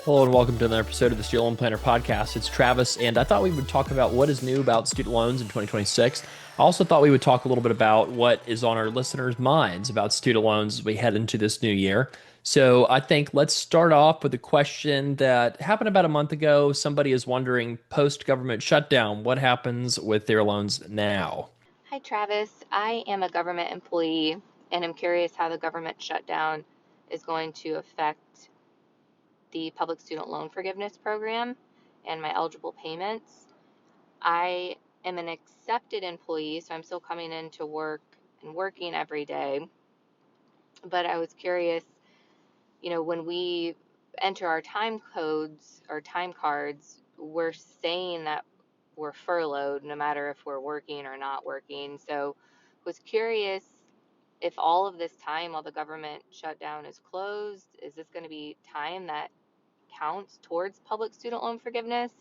Hello and welcome to another episode of the Student Loan Planner podcast. It's Travis, and I thought we would talk about what is new about student loans in 2026. I also thought we would talk a little bit about what is on our listeners' minds about student loans as we head into this new year. So I think let's start off with a question that happened about a month ago. Somebody is wondering, post-government shutdown, what happens with their loans now? Hi, Travis. I am a government employee and I'm curious how the government shutdown is going to affect the public student loan forgiveness program and my eligible payments. I am an accepted employee, so I'm still coming into work and working every day. But I was curious, when we enter our time codes or time cards, we're saying that we're furloughed no matter if we're working or not working. So was curious if all of this time while the government shutdown is closed, is this going to be time that counts towards public student loan forgiveness?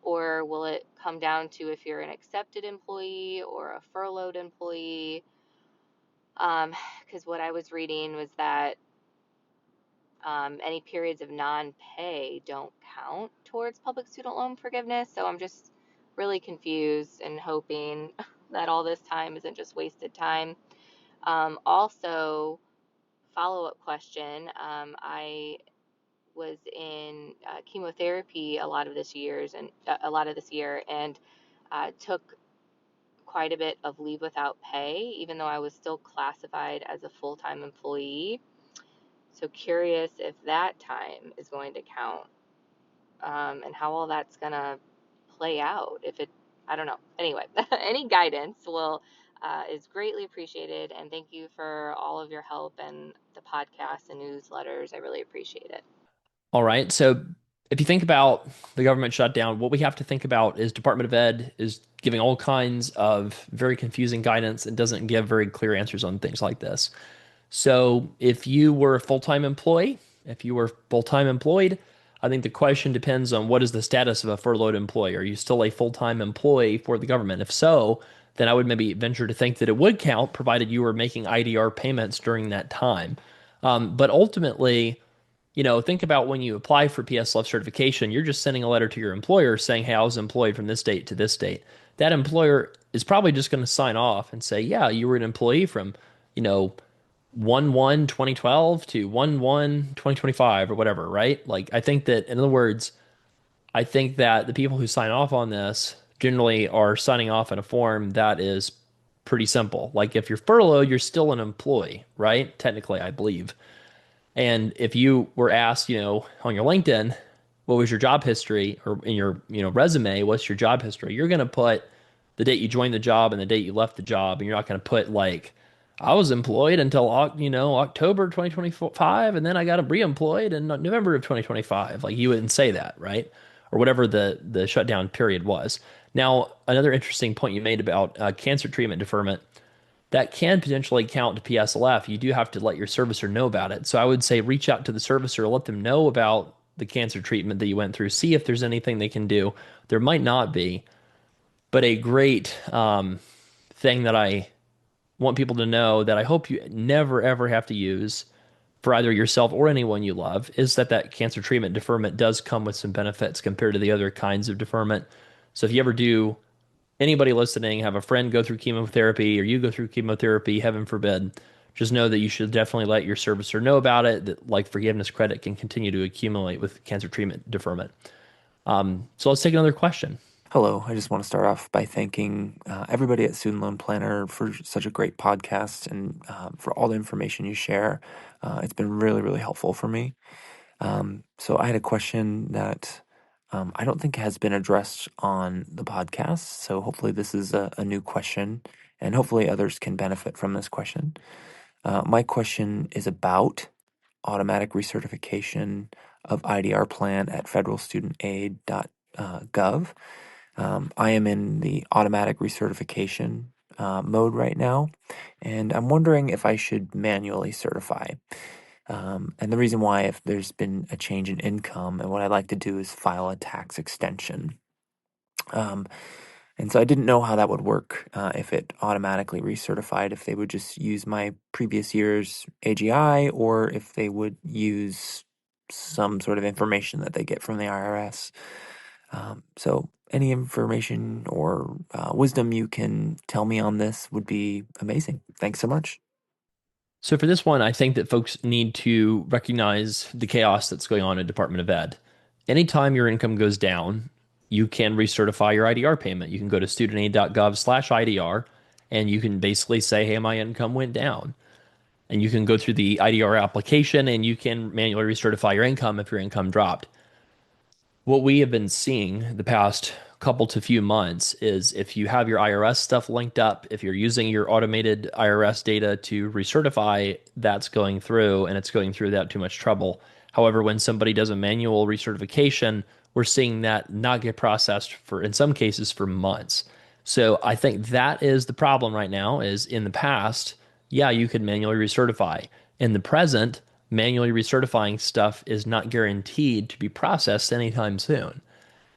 Or will it come down to if you're an accepted employee or a furloughed employee? Because what I was reading was that any periods of non-pay don't count towards public student loan forgiveness. So I'm just really confused and hoping that all this time isn't just wasted time. Also, follow-up question. I was in chemotherapy a lot of this year, and took quite a bit of leave without pay, even though I was still classified as a full-time employee. So curious if that time is going to count, and how all that's gonna play out. If it, I don't know. Anyway, any guidance is greatly appreciated, and thank you for all of your help and the podcasts and newsletters. I really appreciate it. All right. So if you think about the government shutdown, what we have to think about is Department of Ed is giving all kinds of very confusing guidance and doesn't give very clear answers on things like this. So if you were a full-time employee, if you were full-time employed, I think the question depends on what is the status of a furloughed employee. Are you still a full-time employee for the government? If so, then I would maybe venture to think that it would count, provided you were making IDR payments during that time. But ultimately, think about when you apply for PSLF certification, you're just sending a letter to your employer saying, hey, I was employed from this date to this date. That employer is probably just going to sign off and say, yeah, you were an employee from, you know, 1/1/2012 to 1/1/2025 or whatever, right? Like, I think that, in other words, I think that the people who sign off on this generally are signing off in a form that is pretty simple. Like, if you're furloughed, you're still an employee, right? Technically, I believe. And if you were asked, on your LinkedIn, what was your job history, or in your, resume, what's your job history? You're going to put the date you joined the job and the date you left the job, and you're not going to put like, I was employed until, October 2025, and then I got re-employed in November of 2025. Like, you wouldn't say that, right? Or whatever the shutdown period was. Now, another interesting point you made about cancer treatment deferment, that can potentially count to PSLF. You do have to let your servicer know about it. So I would say reach out to the servicer, let them know about the cancer treatment that you went through, see if there's anything they can do. There might not be, but a great thing that I want people to know that I hope you never ever have to use for either yourself or anyone you love is that cancer treatment deferment does come with some benefits compared to the other kinds of deferment. So if you ever do, anybody listening, have a friend go through chemotherapy or you go through chemotherapy, heaven forbid, just know that you should definitely let your servicer know about it, that like forgiveness credit can continue to accumulate with cancer treatment deferment. So let's take another question. Hello, I just want to start off by thanking everybody at Student Loan Planner for such a great podcast and for all the information you share. It's been really, really helpful for me. So I had a question that I don't think has been addressed on the podcast. So hopefully this is a new question and hopefully others can benefit from this question. My question is about automatic recertification of IDR plan at federalstudentaid.gov. I am in the automatic recertification mode right now, and I'm wondering if I should manually certify. And the reason why, if there's been a change in income, and what I'd like to do is file a tax extension. And so I didn't know how that would work, if it automatically recertified, if they would just use my previous year's AGI, or if they would use some sort of information that they get from the IRS. So any information or wisdom you can tell me on this would be amazing. Thanks so much. So for this one, I think that folks need to recognize the chaos that's going on in Department of Ed. Anytime your income goes down, you can recertify your IDR payment. You can go to studentaid.gov/IDR and you can basically say, hey, my income went down. And you can go through the IDR application and you can manually recertify your income if your income dropped. What we have been seeing the past couple to few months is if you have your IRS stuff linked up, if you're using your automated IRS data to recertify, that's going through and it's going through without too much trouble. However, when somebody does a manual recertification, we're seeing that not get processed for, in some cases, for months. So I think that is the problem right now is in the past, yeah, you could manually recertify. In the present, manually recertifying stuff is not guaranteed to be processed anytime soon.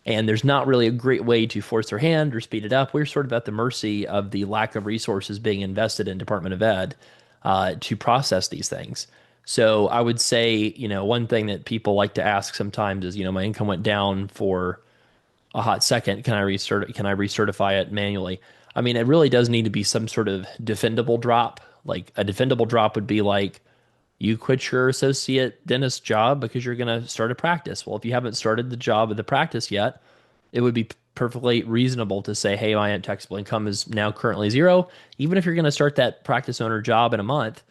And there's not really a great way to force their hand or speed it up. We're sort of at the mercy of the lack of resources being invested in Department of Ed to process these things. So I would say, one thing that people like to ask sometimes is, my income went down for a hot second. Can I recertify it manually? I mean, it really does need to be some sort of defendable drop. Like a defendable drop would be like you quit your associate dentist job because you're going to start a practice. Well, if you haven't started the job of the practice yet, it would be perfectly reasonable to say, hey, my taxable income is now currently zero. Even if you're going to start that practice owner job in a month,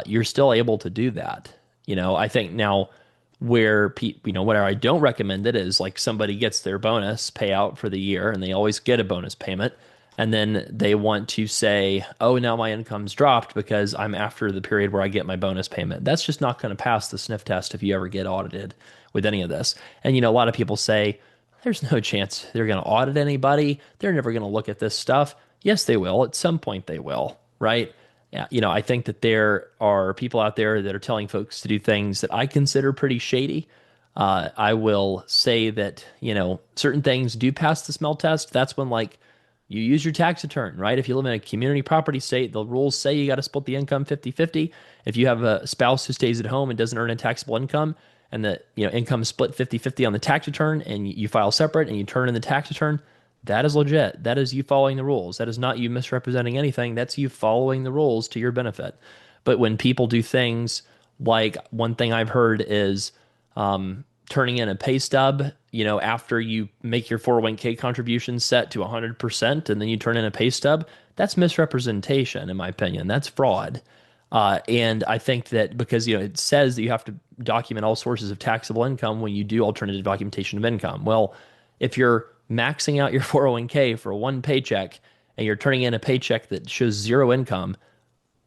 you're still able to do that. I think now where I don't recommend it is like somebody gets their bonus payout for the year and they always get a bonus payment. And then they want to say, oh, now my income's dropped because I'm after the period where I get my bonus payment. That's just not going to pass the sniff test if you ever get audited with any of this. And, a lot of people say, there's no chance they're going to audit anybody. They're never going to look at this stuff. Yes, they will. At some point, they will, right? Yeah, I think that there are people out there that are telling folks to do things that I consider pretty shady. I will say that, certain things do pass the smell test. That's when, like, you use your tax return, right? If you live in a community property state, the rules say you got to split the income 50-50. If you have a spouse who stays at home and doesn't earn a taxable income and the, income is split 50-50 on the tax return and you file separate and you turn in the tax return, that is legit. That is you following the rules. That is not you misrepresenting anything. That's you following the rules to your benefit. But when people do things like one thing I've heard is turning in a pay stub, after you make your 401k contribution set to 100% and then you turn in a pay stub, that's misrepresentation, in my opinion. That's fraud. And I think that because, it says that you have to document all sources of taxable income when you do alternative documentation of income. Well, if you're maxing out your 401k for one paycheck and you're turning in a paycheck that shows zero income,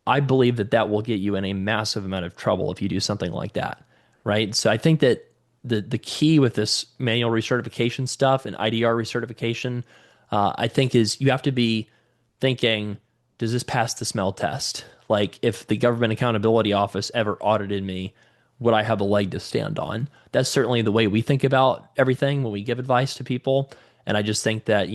I believe that that will get you in a massive amount of trouble if you do something like that, right? So I think that the key with this manual recertification stuff and IDR recertification, I think is you have to be thinking, does this pass the smell test? Like if the Government Accountability Office ever audited me, would I have a leg to stand on? That's certainly the way we think about everything when we give advice to people. And I just think that,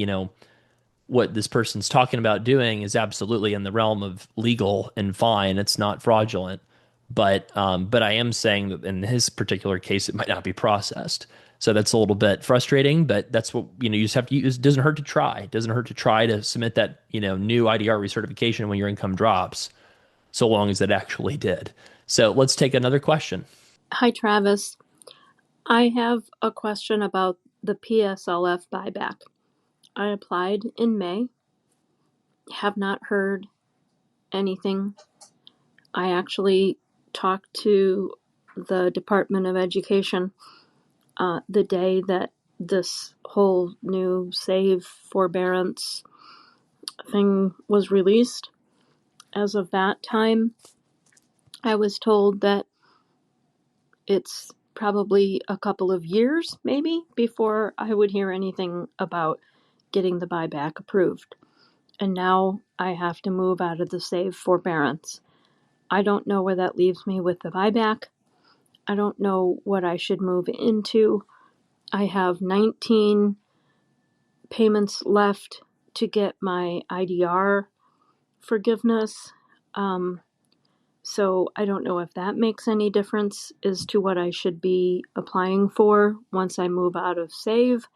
what this person's talking about doing is absolutely in the realm of legal and fine. It's not fraudulent, but I am saying that in his particular case, it might not be processed. So that's a little bit frustrating, but that's what, you just have to use. It doesn't hurt to try. It doesn't hurt to try to submit that, new IDR recertification when your income drops, so long as it actually did. So let's take another question. Hi, Travis. I have a question about the PSLF buyback. I applied in May, have not heard anything. I actually talked to the Department of Education the day that this whole new save forbearance thing was released. As of that time, I was told that it's probably a couple of years, maybe, before I would hear anything about getting the buyback approved. And now I have to move out of the save forbearance. I don't know where that leaves me with the buyback. I don't know what I should move into. I have 19 payments left to get my IDR forgiveness. So I don't know if that makes any difference as to what I should be applying for once I move out of save.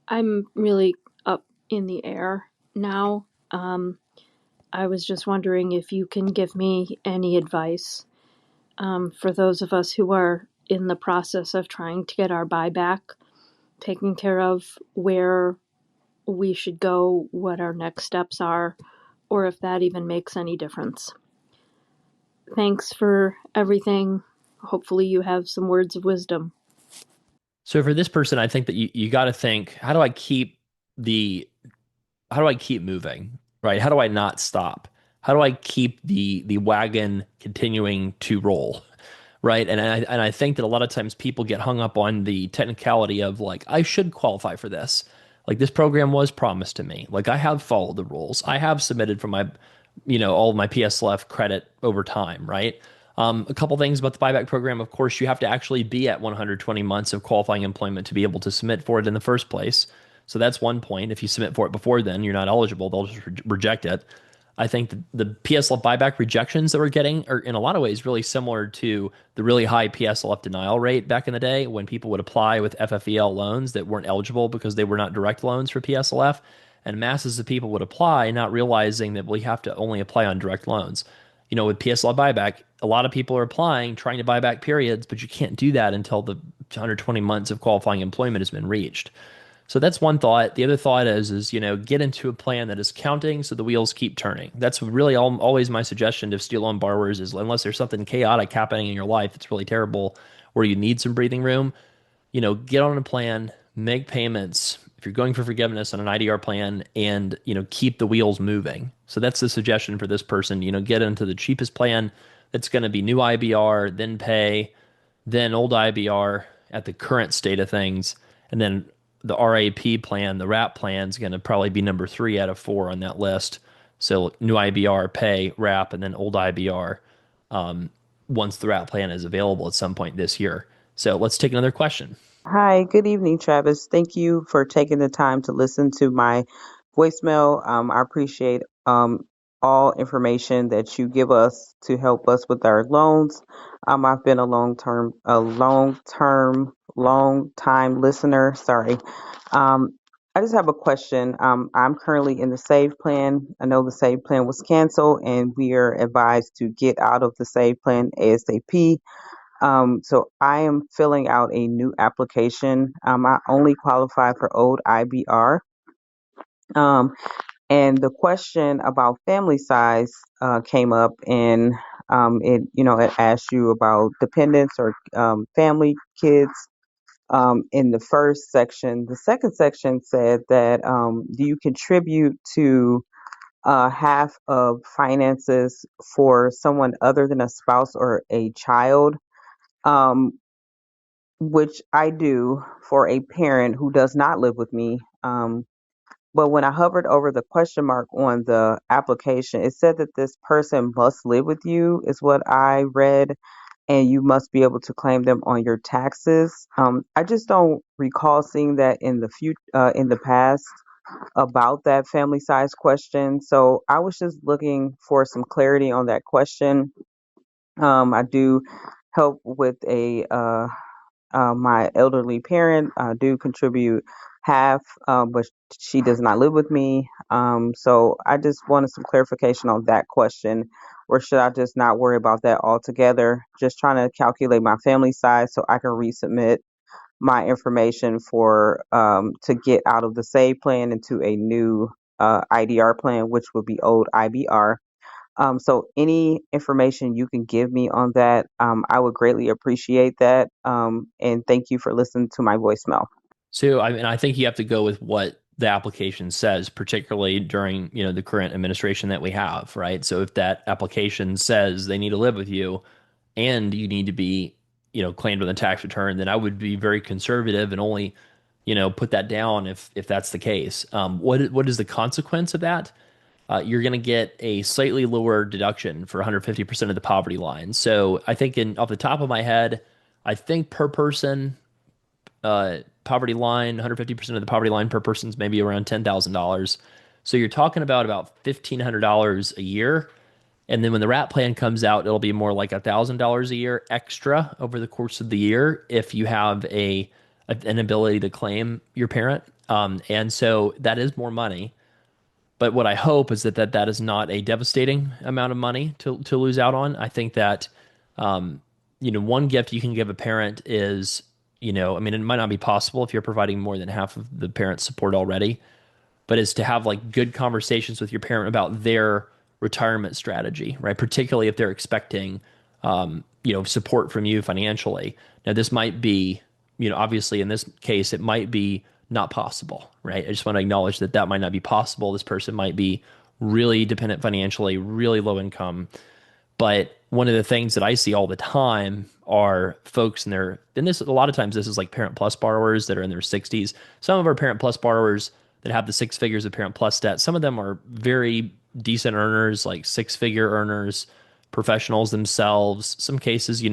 I'm really up in the air now. I was just wondering if you can give me any advice for those of us who are in the process of trying to get our buyback taken care of, where we should go, what our next steps are, or if that even makes any difference. Thanks for everything. Hopefully, you have some words of wisdom. So for this person, I think that you got to think, the how do I keep moving? Right? How do I not stop? How do I keep the wagon continuing to roll? Right? And I think that a lot of times people get hung up on the technicality of like, I should qualify for this. Like this program was promised to me. Like I have followed the rules. I have submitted for my, all of my PSLF credit over time, right? A couple things about the buyback program. Of course, you have to actually be at 120 months of qualifying employment to be able to submit for it in the first place. So that's one point. If you submit for it before then, you're not eligible. They'll just reject it. I think the PSLF buyback rejections that we're getting are in a lot of ways really similar to the really high PSLF denial rate back in the day when people would apply with FFEL loans that weren't eligible because they were not direct loans for PSLF. And masses of people would apply, not realizing that we have to only apply on direct loans. With PSLF buyback, a lot of people are applying, trying to buy back periods, but you can't do that until the 120 months of qualifying employment has been reached. So that's one thought. The other thought is get into a plan that is counting so the wheels keep turning. That's really always my suggestion to student loan borrowers is unless there's something chaotic happening in your life that's really terrible where you need some breathing room, get on a plan, make payments. If you're going for forgiveness on an IDR plan and, keep the wheels moving. So that's the suggestion for this person, get into the cheapest plan that's going to be new IBR, then pay, then old IBR at the current state of things. And then the RAP plan, the RAP plan is going to probably be number 3 out of 4 on that list. So new IBR, pay, RAP, and then old IBR once the RAP plan is available at some point this year. So let's take another question. Hi, good evening, Travis. Thank you for taking the time to listen to my voicemail. I appreciate all information that you give us to help us with our loans. I've been long time listener. Sorry. I just have a question. I'm currently in the SAVE plan. I know the SAVE plan was canceled, and we are advised to get out of the SAVE plan ASAP. So I am filling out a new application. I only qualify for old IBR. Um, and the question about family size came up, and it asked you about dependents or family kids. In the first section, the second section said that do you contribute to half of finances for someone other than a spouse or a child? Um, which I do for a parent who does not live with me. But when I hovered over the question mark on the application, it said that this person must live with you, is what I read, and you must be able to claim them on your taxes. I just don't recall seeing that in the past about that family size question. So I was just looking for some clarity on that question. I do help with a my elderly parent. Do contribute half, but she does not live with me. So I just wanted some clarification on that question. Or should I just not worry about that altogether? Just trying to calculate my family size so I can resubmit my information for to get out of the save plan into a new IDR plan, which would be old IBR. So any information you can give me on that, I would greatly appreciate that. And thank you for listening to my voicemail. So I think you have to go with what the application says, particularly during, the current administration that we have, right? So if that application says they need to live with you and you need to be, claimed on the tax return, then I would be very conservative and only, put that down if that's the case. What is the consequence of that? You're going to get a slightly lower deduction for 150% of the poverty line. So I think off the top of my head, I think per person poverty line, 150% of the poverty line per person is maybe around $10,000. So you're talking about $1,500 a year. And then when the RAP plan comes out, it'll be more like $1,000 a year extra over the course of the year if you have an ability to claim your parent. And so that is more money. But what I hope is that is not a devastating amount of money to lose out on. I think that one gift you can give a parent is, I mean, it might not be possible if you're providing more than half of the parent's support already, but is to have like good conversations with your parent about their retirement strategy, right? Particularly if they're expecting, support from you financially. Now, this might be, obviously in this case, it might be not possible, right? I just want to acknowledge that might not be possible. This person might be really dependent financially, really low income. But one of the things that I see all the time are folks in their, and this, a lot of times this is like Parent Plus borrowers that are in their 60s. Some of our Parent Plus borrowers that have the six figures of Parent Plus debt, some of them are very decent earners, like six-figure earners, professionals themselves, some cases,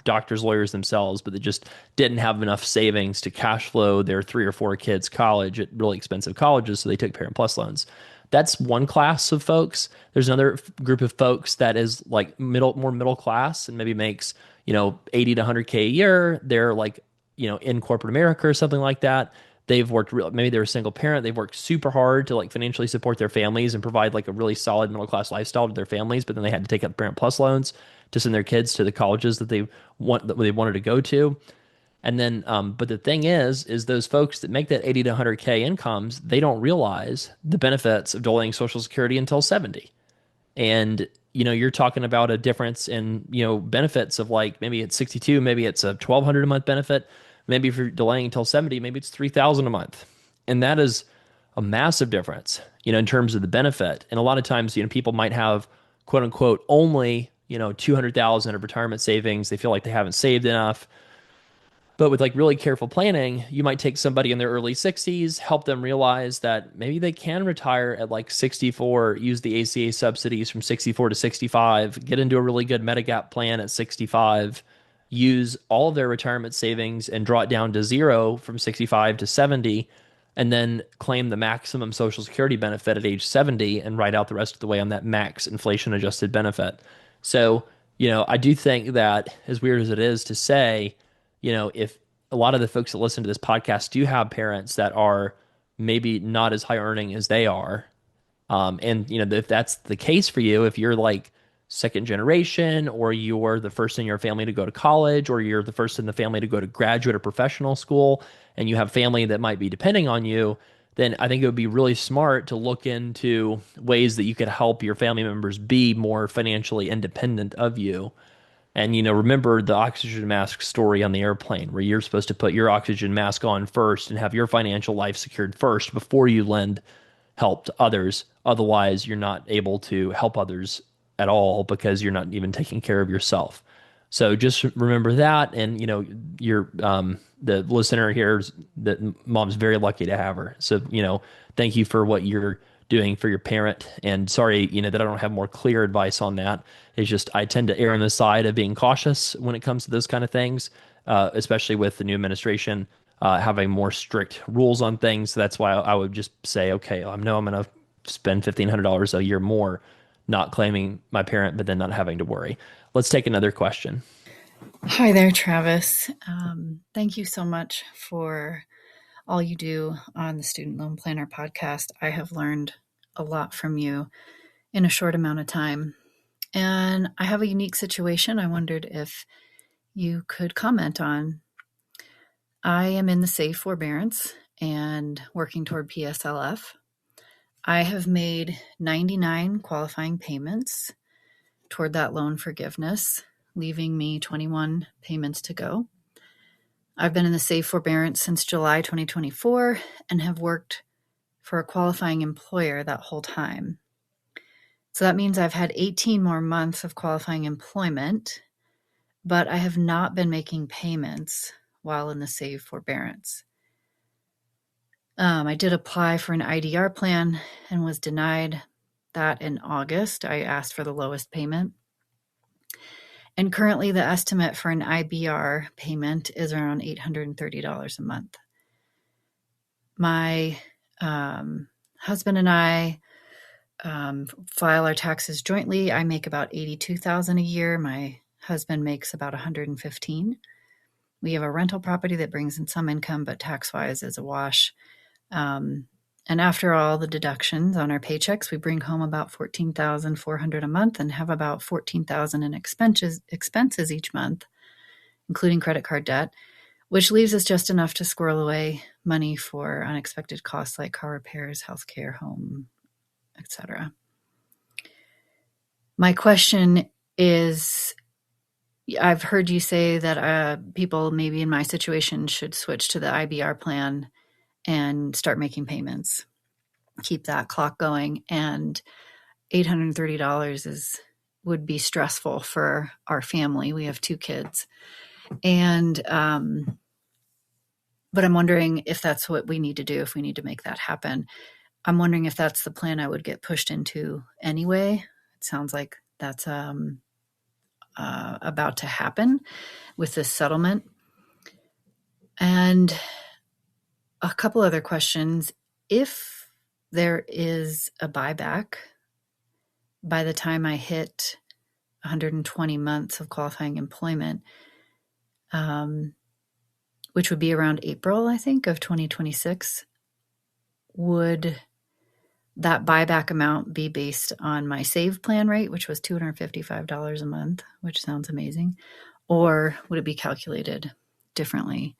doctors, lawyers themselves, but they just didn't have enough savings to cash flow their 3 or 4 kids' college at really expensive colleges, so they took Parent Plus loans. That's one class of folks. There's another group of folks that is like more middle class and maybe makes, 80 to 100K a year. They're like, in corporate America or something like that. They've worked maybe they're a single parent. They've worked super hard to like financially support their families and provide like a really solid middle class lifestyle to their families, but then they had to take up Parent Plus loans to send their kids to the colleges that they wanted to go to. And then, but the thing is those folks that make that 80 to 100K incomes, they don't realize the benefits of delaying Social Security until 70. And, you're talking about a difference in, benefits of like maybe it's 62, maybe it's a 1,200 a month benefit. Maybe if you're delaying until 70, maybe it's 3,000 a month. And that is a massive difference, in terms of the benefit. And a lot of times, people might have quote unquote only, 200,000 of retirement savings. They feel like they haven't saved enough. But with like really careful planning, you might take somebody in their early 60s, help them realize that maybe they can retire at like 64, use the ACA subsidies from 64 to 65, get into a really good Medigap plan at 65, use all of their retirement savings and draw it down to zero from 65 to 70, and then claim the maximum Social Security benefit at age 70 and ride out the rest of the way on that max inflation adjusted benefit. So, I do think that, as weird as it is to say, if a lot of the folks that listen to this podcast do have parents that are maybe not as high earning as they are, and if that's the case for you, if you're like second generation, or you're the first in your family to go to college, or you're the first in the family to go to graduate or professional school, and you have family that might be depending on you, then I think it would be really smart to look into ways that you could help your family members be more financially independent of you. And remember the oxygen mask story on the airplane, where you're supposed to put your oxygen mask on first and have your financial life secured first before you lend help to others. Otherwise, you're not able to help others at all because you're not even taking care of yourself. So just remember that, and you're the listener here, that mom's very lucky to have her. So thank you for what you're doing for your parent. And sorry, that I don't have more clear advice on that. It's just I tend to err on the side of being cautious when it comes to those kind of things, especially with the new administration having more strict rules on things. So that's why I would just say, okay, I know I'm going to spend $1,500 a year more not claiming my parent, but then not having to worry. Let's take another question. Hi there, Travis. Thank you so much for all you do on the Student Loan Planner podcast. I have learned a lot from you in a short amount of time. And I have a unique situation I wondered if you could comment on. I am in the SAFE forbearance and working toward PSLF. I have made 99 qualifying payments toward that loan forgiveness, leaving me 21 payments to go. I've been in the SAFE forbearance since July 2024 and have worked for a qualifying employer that whole time. So that means I've had 18 more months of qualifying employment, but I have not been making payments while in the SAFE forbearance. I did apply for an IDR plan and was denied that in August. I asked for the lowest payment. And currently the estimate for an IBR payment is around $830 a month. My husband and I file our taxes jointly. I make about $82,000 a year. My husband makes about $115,000. We have a rental property that brings in some income, but tax-wise is a wash. And after all the deductions on our paychecks, we bring home about $14,400 a month and have about $14,000 in expenses each month, including credit card debt, which leaves us just enough to squirrel away money for unexpected costs like car repairs, healthcare, home, etc. My question is, I've heard you say that people maybe in my situation should switch to the IBR plan and start making payments, keep that clock going. And $830 would be stressful for our family. We have 2 kids. And but I'm wondering if that's what we need to do, if we need to make that happen. I'm wondering if that's the plan I would get pushed into anyway. It sounds like that's about to happen with this settlement. And a couple other questions. If there is a buyback by the time I hit 120 months of qualifying employment, which would be around April, I think, of 2026, would that buyback amount be based on my save plan rate, which was $255 a month, which sounds amazing, or would it be calculated differently?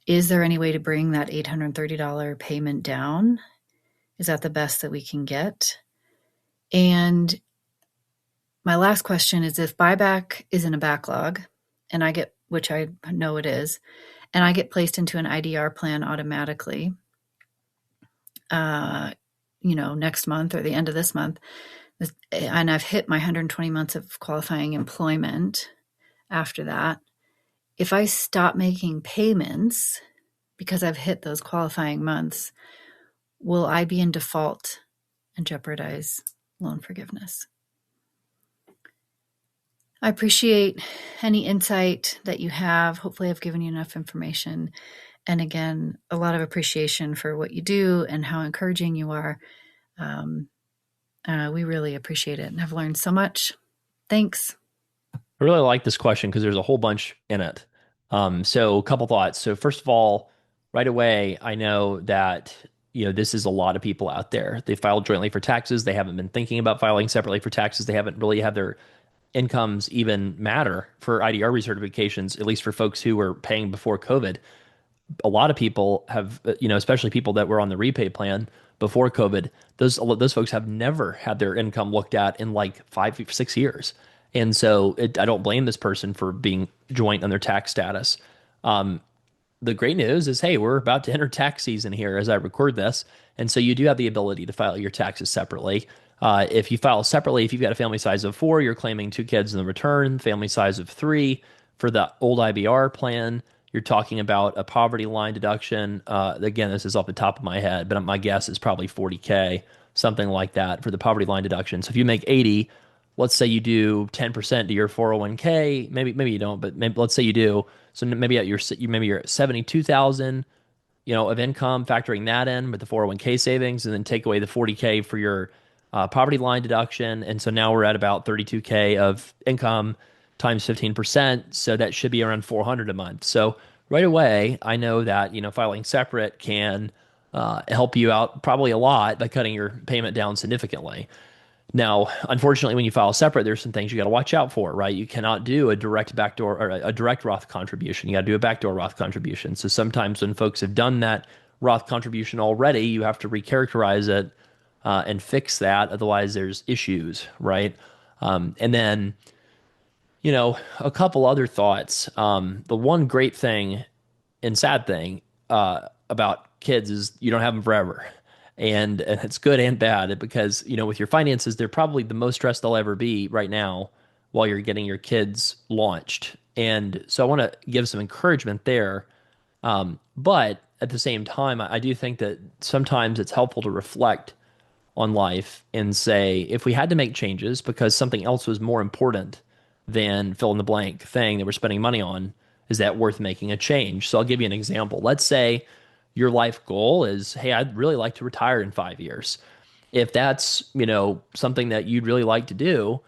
Is there any way to bring that $830 payment down? Is that the best that we can get? And my last question is, if buyback is in a backlog and I get, which I know it is, and I get placed into an IDR plan automatically, next month or the end of this month, and I've hit my 120 months of qualifying employment after that, if I stop making payments because I've hit those qualifying months, will I be in default and jeopardize loan forgiveness? I appreciate any insight that you have. Hopefully I've given you enough information. And again, a lot of appreciation for what you do and how encouraging you are. We really appreciate it and have learned so much. Thanks. I really like this question because there's a whole bunch in it. So a couple thoughts. So first of all, right away, I know that this is a lot of people out there. They filed jointly for taxes. They haven't been thinking about filing separately for taxes. They haven't really had their incomes even matter for IDR recertifications, at least for folks who were paying before COVID. A lot of people have, especially people that were on the repay plan before COVID, those folks have never had their income looked at in like 5 or 6 years. And so I don't blame this person for being joint on their tax status. The great news is, hey, we're about to enter tax season here as I record this. And so you do have the ability to file your taxes separately. If you file separately, if you've got a family size of 4, you're claiming 2 kids in the return, family size of 3. For the old IBR plan, you're talking about a poverty line deduction. Again, this is off the top of my head, but my guess is probably $40K, something like that for the poverty line deduction. So if you make 80, let's say you do 10% to your 401k, maybe you don't, but let's say you do. So maybe you're at 72,000, of income, factoring that in with the 401k savings, and then take away the 40K for your poverty line deduction. And so now we're at about 32K of income times 15%. So that should be around 400 a month. So right away, I know that, filing separate can help you out probably a lot by cutting your payment down significantly. Now, unfortunately, when you file separate, there's some things you got to watch out for, right? You cannot do a direct backdoor or a direct Roth contribution. You got to do a backdoor Roth contribution. So sometimes when folks have done that Roth contribution already, you have to recharacterize it and fix that. Otherwise, there's issues, right? And then, a couple other thoughts. The one great thing and sad thing about kids is you don't have them forever. And it's good and bad because, with your finances, they're probably the most stressed they'll ever be right now while you're getting your kids launched. And so I want to give some encouragement there. But at the same time, I do think that sometimes it's helpful to reflect on life and say, if we had to make changes because something else was more important than fill in the blank thing that we're spending money on, is that worth making a change? So I'll give you an example. Let's say your life goal is, hey, I'd really like to retire in 5 years. If that's, something that you'd really like to do,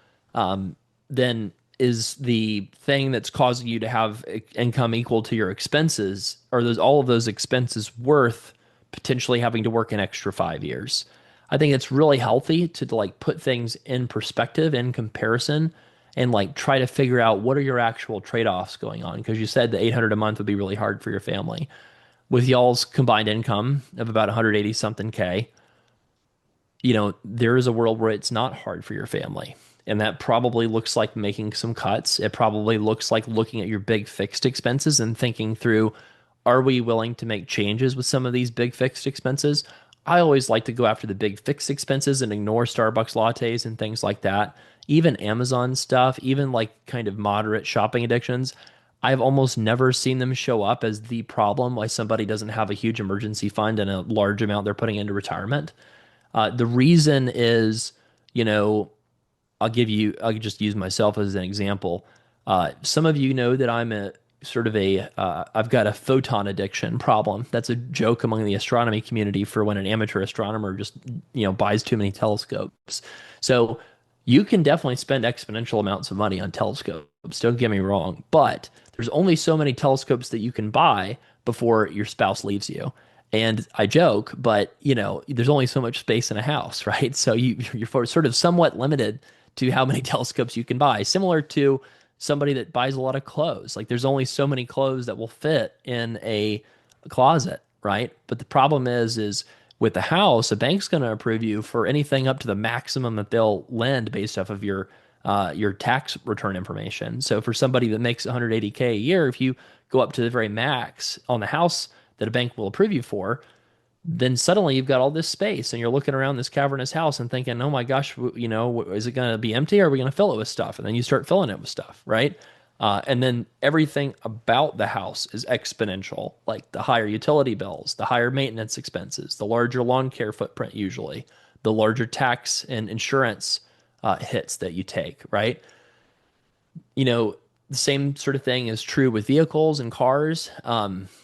then is the thing that's causing you to have income equal to your expenses, or those all of those expenses worth potentially having to work an extra 5 years? I think it's really healthy to like put things in perspective, in comparison, and like try to figure out what are your actual trade-offs going on. Because you said the 800 a month would be really hard for your family. With y'all's combined income of about 180 something K, there is a world where it's not hard for your family. And that probably looks like making some cuts. It probably looks like looking at your big fixed expenses and thinking through, are we willing to make changes with some of these big fixed expenses? I always like to go after the big fixed expenses and ignore Starbucks lattes and things like that. Even Amazon stuff, even like kind of moderate shopping addictions, I've almost never seen them show up as the problem why somebody doesn't have a huge emergency fund and a large amount they're putting into retirement. The reason is, you know, I'll just use myself as an example. Some of you know that I'm a sort of I've got a photon addiction problem. That's a joke among the astronomy community for when an amateur astronomer just, buys too many telescopes. So you can definitely spend exponential amounts of money on telescopes. Don't get me wrong, but there's only so many telescopes that you can buy before your spouse leaves you. And I joke, but there's only so much space in a house, right? So you're sort of somewhat limited to how many telescopes you can buy. Similar to somebody that buys a lot of clothes. Like there's only so many clothes that will fit in a closet, right? But the problem is with the house, a bank's going to approve you for anything up to the maximum that they'll lend based off of your tax return information. So for somebody that makes 180K a year, if you go up to the very max on the house that a bank will approve you for, then suddenly you've got all this space and you're looking around this cavernous house and thinking, oh my gosh, is it going to be empty or are we going to fill it with stuff? And then you start filling it with stuff, right? And then everything about the house is exponential, like the higher utility bills, the higher maintenance expenses, the larger lawn care footprint, usually, the larger tax and insurance hits that you take, right? The same sort of thing is true with vehicles and cars.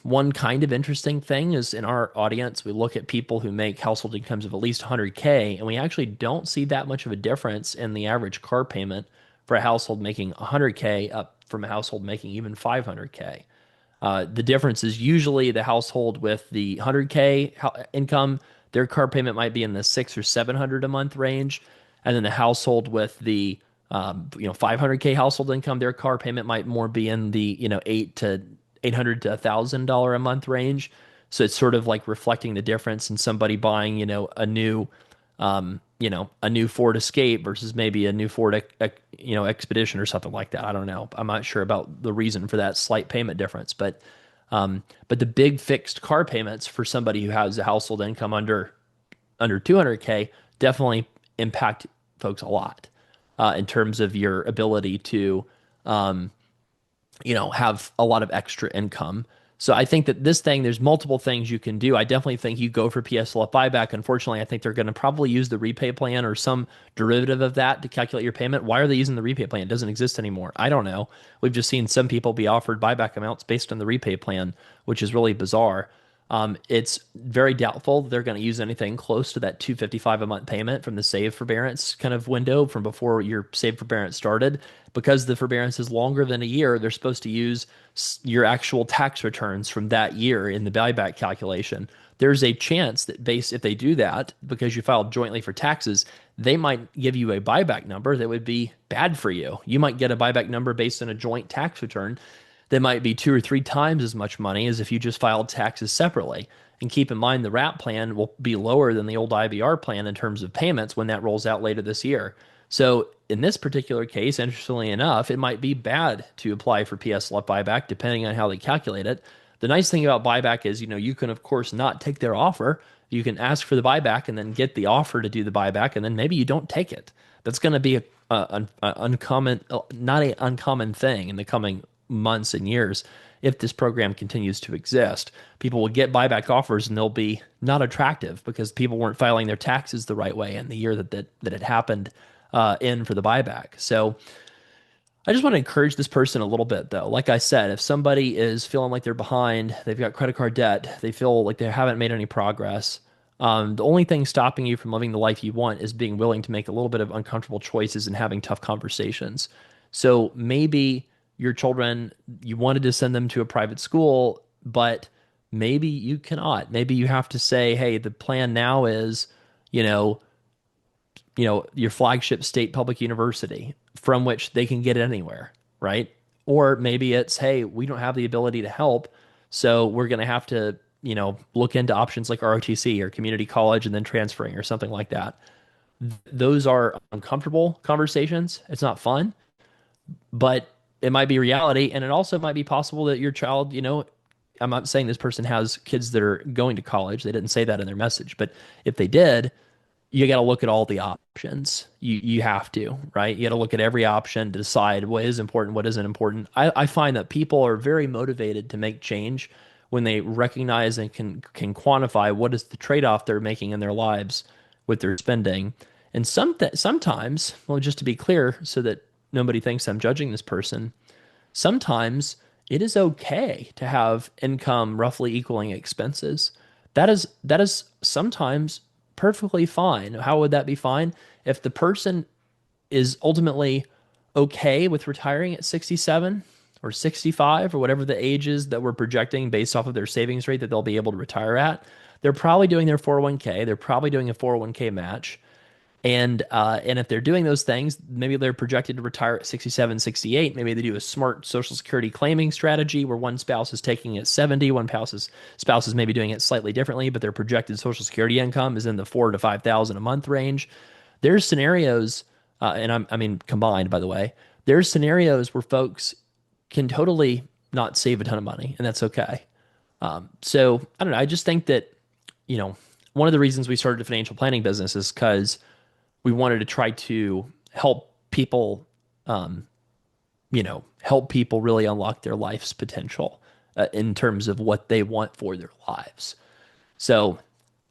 One kind of interesting thing is in our audience, we look at people who make household incomes of at least 100K, and we actually don't see that much of a difference in the average car payment for a household making 100K up from a household making even 500K. The difference is usually the household with the 100K income, their car payment might be in the 600 or 700 a month range, and then the household with the 500K household income, their car payment might more be in the $800 to $1,000 a month range. So it's sort of like reflecting the difference in somebody buying a new Ford Escape versus maybe a new Ford Expedition or something like that. I don't know. I'm not sure about the reason for that slight payment difference, but the big fixed car payments for somebody who has a household income under 200K definitely impact folks a lot in terms of your ability to, have a lot of extra income. So I think that there's multiple things you can do. I definitely think you go for PSLF buyback. Unfortunately, I think they're going to probably use the repay plan or some derivative of that to calculate your payment. Why are they using the repay plan? It doesn't exist anymore. I don't know. We've just seen some people be offered buyback amounts based on the repay plan, which is really bizarre. It's very doubtful they're going to use anything close to that 255 a month payment from the save forbearance kind of window from before your save forbearance started. Because the forbearance is longer than a year, they're supposed to use your actual tax returns from that year in the buyback calculation. There's a chance that if they do that, because you filed jointly for taxes, they might give you a buyback number that would be bad for you. You might get a buyback number based on a joint tax return that might be 2 or 3 times as much money as if you just filed taxes separately. And keep in mind, the RAP plan will be lower than the old IBR plan in terms of payments when that rolls out later this year. So in this particular case, interestingly enough, it might be bad to apply for PSLF buyback depending on how they calculate it. The nice thing about buyback is, you can of course not take their offer. You can ask for the buyback and then get the offer to do the buyback, and then maybe you don't take it. That's going to be a uncommon, not an uncommon thing in the coming months and years. If this program continues to exist, people will get buyback offers and they'll be not attractive because people weren't filing their taxes the right way in the year that it happened in for the buyback. So I just want to encourage this person a little bit, though. Like I said, if somebody is feeling like they're behind, they've got credit card debt, they feel like they haven't made any progress, the only thing stopping you from living the life you want is being willing to make a little bit of uncomfortable choices and having tough conversations. So maybe your children, you wanted to send them to a private school, but maybe you cannot. Maybe you have to say, hey, the plan now is, you know, your flagship state public university from which they can get anywhere, right? Or maybe it's, hey, we don't have the ability to help, so we're going to have to, look into options like ROTC or community college and then transferring or something like that. Those are uncomfortable conversations. It's not fun, but it might be reality. And it also might be possible that your child, I'm not saying this person has kids that are going to college. They didn't say that in their message, but if they did, you got to look at all the options. You have to, right? You got to look at every option to decide what is important, what isn't important. I find that people are very motivated to make change when they recognize and can quantify what is the trade-off they're making in their lives with their spending. And sometimes, well, just to be clear, so that nobody thinks I'm judging this person, sometimes it is okay to have income roughly equaling expenses. That is sometimes perfectly fine. How would that be fine? If the person is ultimately okay with retiring at 67 or 65 or whatever the age is that we're projecting based off of their savings rate that they'll be able to retire at, they're probably doing their 401k. They're probably doing a 401k match. And if they're doing those things, maybe they're projected to retire at 67, 68. Maybe they do a smart Social Security claiming strategy where one spouse is taking it at 70, one spouse is maybe doing it slightly differently, but their projected Social Security income is in the 4 to 5 thousand a month range. There's scenarios, I mean combined, by the way. There's scenarios where folks can totally not save a ton of money, and that's okay. So I don't know. I just think that one of the reasons we started a financial planning business is because we wanted to try to help people, help people really unlock their life's potential in terms of what they want for their lives. So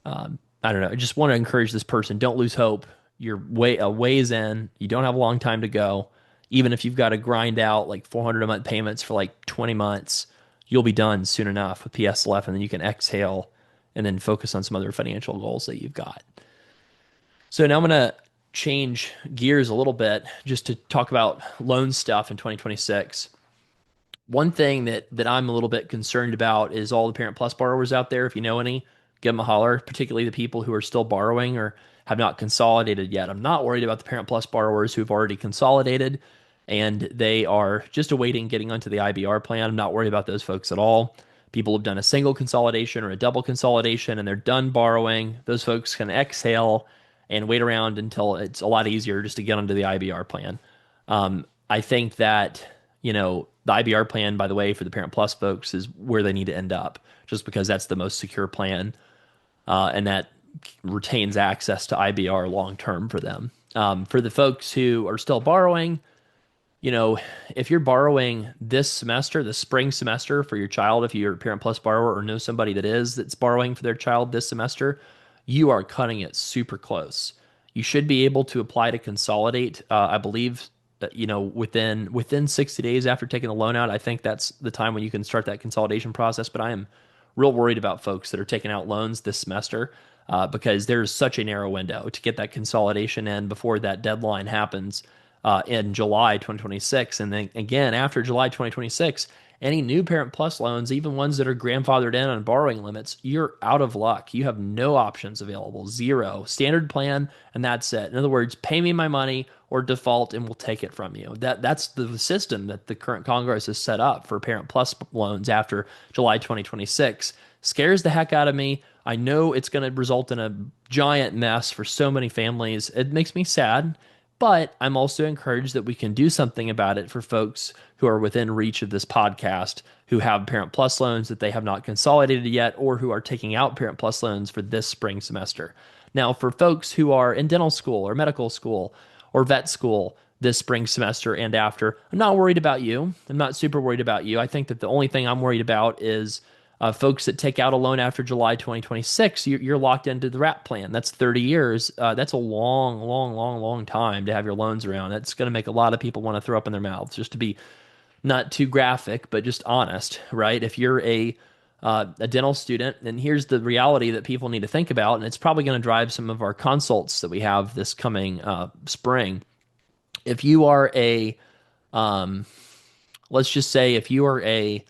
I don't know. I just want to encourage this person. Don't lose hope. You're a ways in. You don't have a long time to go. Even if you've got to grind out like 400 a month payments for like 20 months, you'll be done soon enough with PSLF, and then you can exhale and then focus on some other financial goals that you've got. So now I'm going to change gears a little bit just to talk about loan stuff in 2026. One thing that I'm a little bit concerned about is all the Parent Plus borrowers out there. If you know any, give them a holler, particularly the people who are still borrowing or have not consolidated yet. I'm not worried about the Parent Plus borrowers who've already consolidated and they are just awaiting getting onto the IBR plan. I'm not worried about those folks at all. People have done a single consolidation or a double consolidation and they're done borrowing. Those folks can exhale and wait around until it's a lot easier just to get onto the IBR plan. I think that, the IBR plan, by the way, for the Parent Plus folks is where they need to end up, just because that's the most secure plan, and that retains access to IBR long term for them. For the folks who are still borrowing, if you're borrowing this semester, the spring semester for your child, if you're a Parent Plus borrower or know somebody that's borrowing for their child this semester, you are cutting it super close. You should be able to apply to consolidate. I believe that, within 60 days after taking the loan out. I think that's the time when you can start that consolidation process. But I am real worried about folks that are taking out loans this semester because there's such a narrow window to get that consolidation in before that deadline happens in July 2026. And then again, after July 2026, any new Parent Plus loans, even ones that are grandfathered in on borrowing limits, you're out of luck. You have no options available, zero. Standard plan, and that's it. In other words, pay me my money or default and we'll take it from you. That's the system that the current Congress has set up for Parent Plus loans after July 2026. Scares the heck out of me. I know it's going to result in a giant mess for so many families. It makes me sad. But I'm also encouraged that we can do something about it for folks who are within reach of this podcast, who have Parent Plus loans that they have not consolidated yet, or who are taking out Parent Plus loans for this spring semester. Now, for folks who are in dental school or medical school or vet school this spring semester and after, I'm not worried about you. I'm not super worried about you. I think that the only thing I'm worried about is Folks that take out a loan after July 2026, you're locked into the RAP plan. That's 30 years. That's a long, long, long, long time to have your loans around. That's going to make a lot of people want to throw up in their mouths, just to be not too graphic, but just honest, right? If you're a dental student, and here's the reality that people need to think about, and it's probably going to drive some of our consults that we have this coming spring. If you are a, um, let's just say, if you are a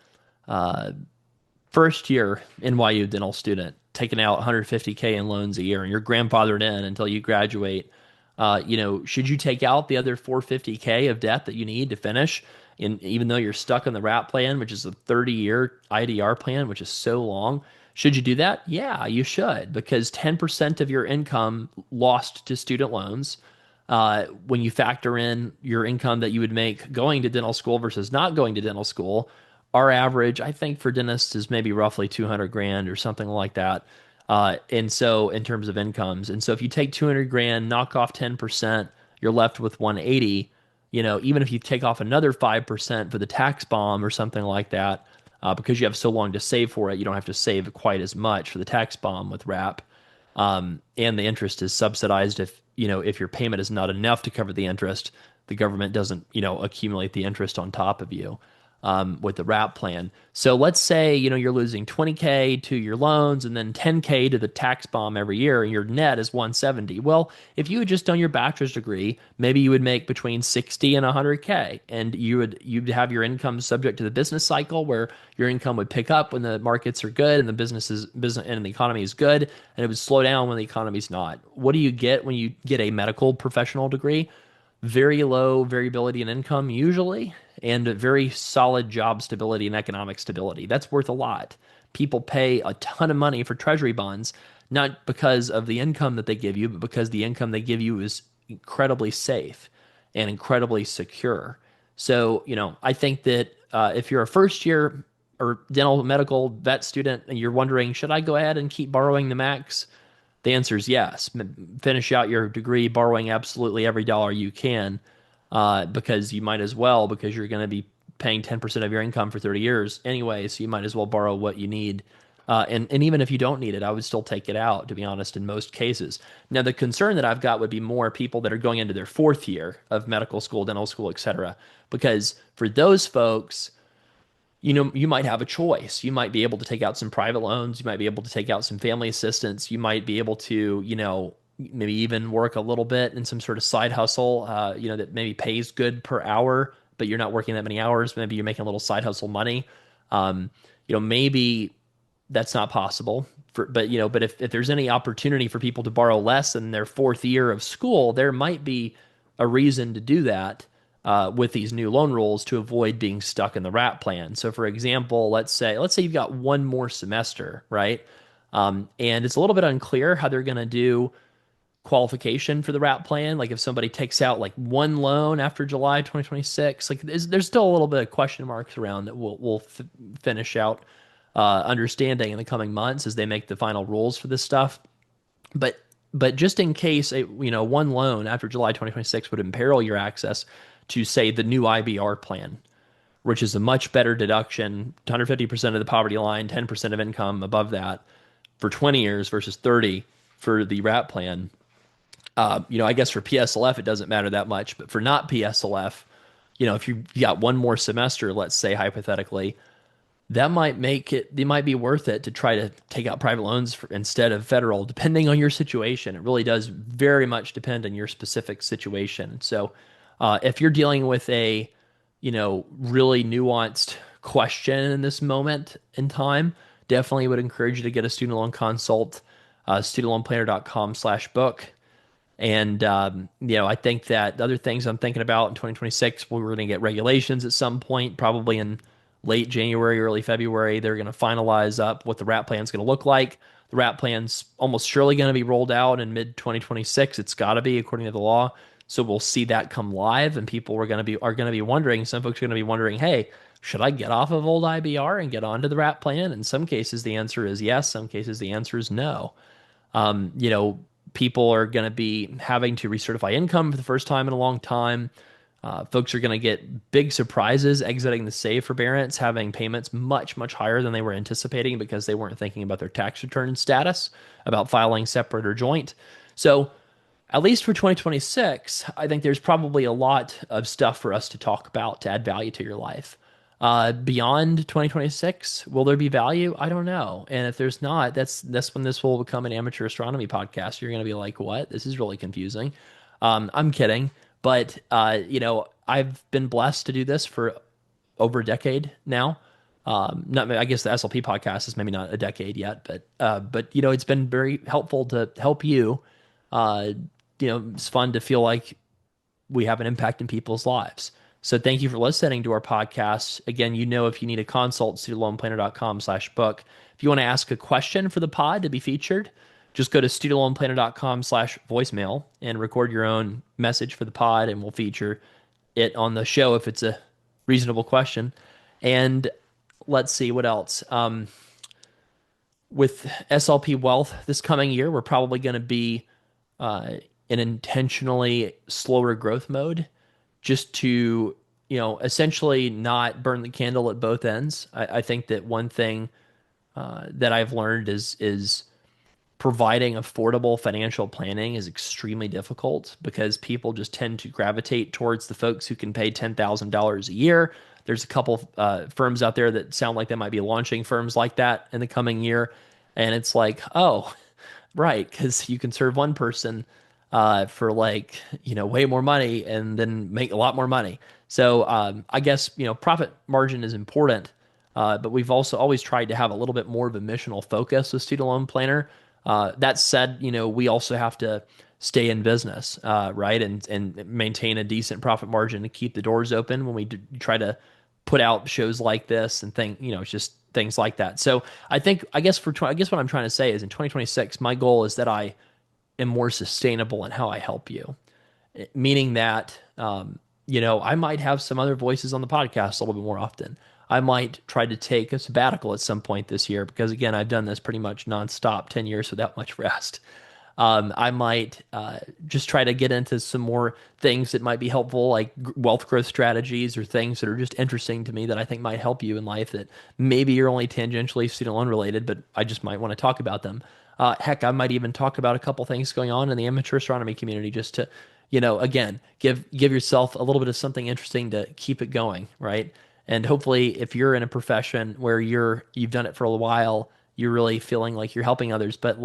first year NYU dental student taking out 150K in loans a year and you're grandfathered in until you graduate, should you take out the other 450K of debt that you need to finish? And even though you're stuck in the RAP plan, which is a 30-year IDR plan, which is so long, should you do that? Yeah, you should, because 10% of your income lost to student loans, when you factor in your income that you would make going to dental school versus not going to dental school, our average, I think, for dentists is maybe roughly 200 grand or something like that. And so in terms of incomes, and so if you take 200 grand, knock off 10%, you're left with 180. Even if you take off another 5% for the tax bomb or something like that, because you have so long to save for it, you don't have to save quite as much for the tax bomb with RAP. And the interest is subsidized if your payment is not enough to cover the interest, the government doesn't, accumulate the interest on top of you. With the RAP plan. So let's say, you're losing 20K to your loans and then 10K to the tax bomb every year and your net is 170. Well, if you had just done your bachelor's degree, maybe you would make between 60 and 100K, and you'd have your income subject to the business cycle where your income would pick up when the markets are good and the business and the economy is good, and it would slow down when the economy's not. What do you get when you get a medical professional degree? Very low variability in income usually, and very solid job stability and economic stability. That's worth a lot. People pay a ton of money for treasury bonds, not because of the income that they give you, but because the income they give you is incredibly safe and incredibly secure. So, I think that if you're a first year or dental medical vet student and you're wondering, should I go ahead and keep borrowing the max? The answer is yes. Finish out your degree borrowing absolutely every dollar you can, because you might as well, because you're going to be paying 10% of your income for 30 years anyway, so you might as well borrow what you need. And even if you don't need it, I would still take it out, to be honest, in most cases. Now, the concern that I've got would be more people that are going into their fourth year of medical school, dental school, etc. Because for those folks, you might have a choice. You might be able to take out some private loans. You might be able to take out some family assistance. You might be able to, maybe even work a little bit in some sort of side hustle, that maybe pays good per hour, but you're not working that many hours. Maybe you're making a little side hustle money. Maybe that's not possible. But if there's any opportunity for people to borrow less in their fourth year of school, there might be a reason to do that with these new loan rules to avoid being stuck in the RAP plan. So, for example, let's say you've got one more semester, right? And it's a little bit unclear how they're going to do qualification for the RAP plan. Like if somebody takes out like one loan after July 2026, like there's still a little bit of question marks around that we'll finish out understanding in the coming months as they make the final rules for this stuff. But just in case one loan after July 2026 would imperil your access to, say, the new IBR plan, which is a much better deduction, 150% of the poverty line, 10% of income above that for 20 years versus 30 for the RAP plan. I guess for PSLF, it doesn't matter that much, but for not PSLF, if you got one more semester, let's say hypothetically, that might might be worth it to try to take out private loans instead of federal, depending on your situation. It really does very much depend on your specific situation. So, if you're dealing with a, really nuanced question in this moment in time, definitely would encourage you to get a student loan consult, studentloanplanner.com/book. And, I think that the other things I'm thinking about in 2026, we're going to get regulations at some point, probably in late January, early February. They're going to finalize up what the RAP plan is going to look like. The RAP plan's almost surely going to be rolled out in mid 2026. It's got to be, according to the law. So we'll see that come live, and people are going to be wondering. Some folks are going to be wondering, hey, should I get off of old IBR and get onto the RAP plan? In some cases, the answer is yes. Some cases, the answer is no. People are going to be having to recertify income for the first time in a long time. Folks are going to get big surprises exiting the save forbearance, having payments much, much higher than they were anticipating because they weren't thinking about their tax return status, about filing separate or joint. So, at least for 2026, I think there's probably a lot of stuff for us to talk about to add value to your life. Beyond 2026, will there be value? I don't know. And if there's not, that's when this will become an amateur astronomy podcast. You're going to be like, "What? This is really confusing." I'm kidding, but I've been blessed to do this for over a decade now. Not, I guess the SLP podcast is maybe not a decade yet, but it's been very helpful to help you. Uh, it's fun to feel like we have an impact in people's lives. So thank you for listening to our podcast. Again, if you need a consult, studentloanplanner.com/book. If you want to ask a question for the pod to be featured, just go to studentloanplanner.com/voicemail and record your own message for the pod, and we'll feature it on the show if it's a reasonable question. And let's see what else. With SLP Wealth this coming year, we're probably going to be in intentionally slower growth mode, just to essentially not burn the candle at both ends. I think that one thing that I've learned is providing affordable financial planning is extremely difficult because people just tend to gravitate towards the folks who can pay $10,000 a year. There's a couple firms out there that sound like they might be launching firms like that in the coming year. And it's like, oh, right, because you can serve one person for way more money and then make a lot more money. So I guess, profit margin is important, but we've also always tried to have a little bit more of a missional focus with Student Loan Planner. That said, we also have to stay in business, right, and maintain a decent profit margin to keep the doors open when we try to put out shows like this and just things like that. So I guess what I'm trying to say is in 2026, my goal is that I am more sustainable in how I help you, meaning that I might have some other voices on the podcast a little bit more often. I might try to take a sabbatical at some point this year because, again, I've done this pretty much nonstop, 10 years without much rest. I might just try to get into some more things that might be helpful, like wealth growth strategies or things that are just interesting to me that I think might help you in life that maybe you're only tangentially student loan related, but I just might want to talk about them. Heck, I might even talk about a couple things going on in the amateur astronomy community just to, again, give yourself a little bit of something interesting to keep it going, right? And hopefully, if you're in a profession where you've done it for a while, you're really feeling like you're helping others. But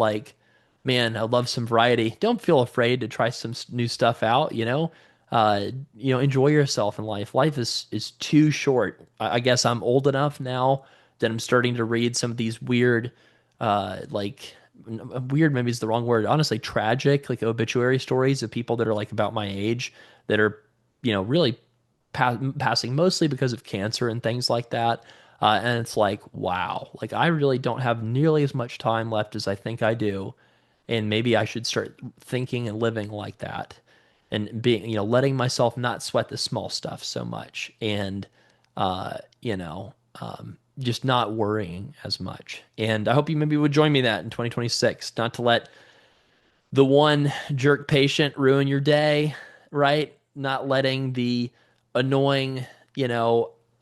man, I love some variety. Don't feel afraid to try some new stuff out. Enjoy yourself in life. Life is too short. I guess I'm old enough now that I'm starting to read some of these weird, weird maybe is the wrong word. Honestly, tragic obituary stories of people that are about my age that are really passing mostly because of cancer and things like that. And it's like, wow, I really don't have nearly as much time left as I think I do. And maybe I should start thinking and living like that and being, letting myself not sweat the small stuff so much and, just not worrying as much. And I hope you maybe would join me that in 2026, not to let the one jerk patient ruin your day, right? Not letting the annoying,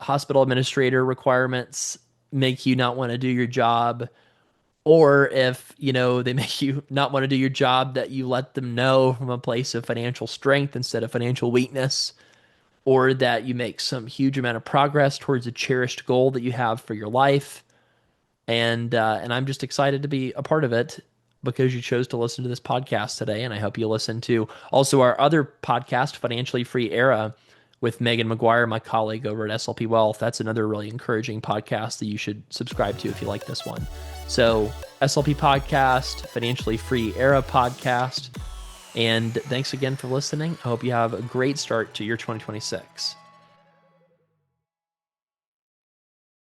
hospital administrator requirements make you not want to do your job. Or if, they make you not want to do your job, that you let them know from a place of financial strength instead of financial weakness. Or that you make some huge amount of progress towards a cherished goal that you have for your life. And I'm just excited to be a part of it because you chose to listen to this podcast today. And I hope you listen to also our other podcast, Financially Free Era, with Megan McGuire, my colleague over at SLP Wealth. That's another really encouraging podcast that you should subscribe to if you like this one. So SLP podcast, Financially Free Era podcast. And thanks again for listening. I hope you have a great start to your 2026.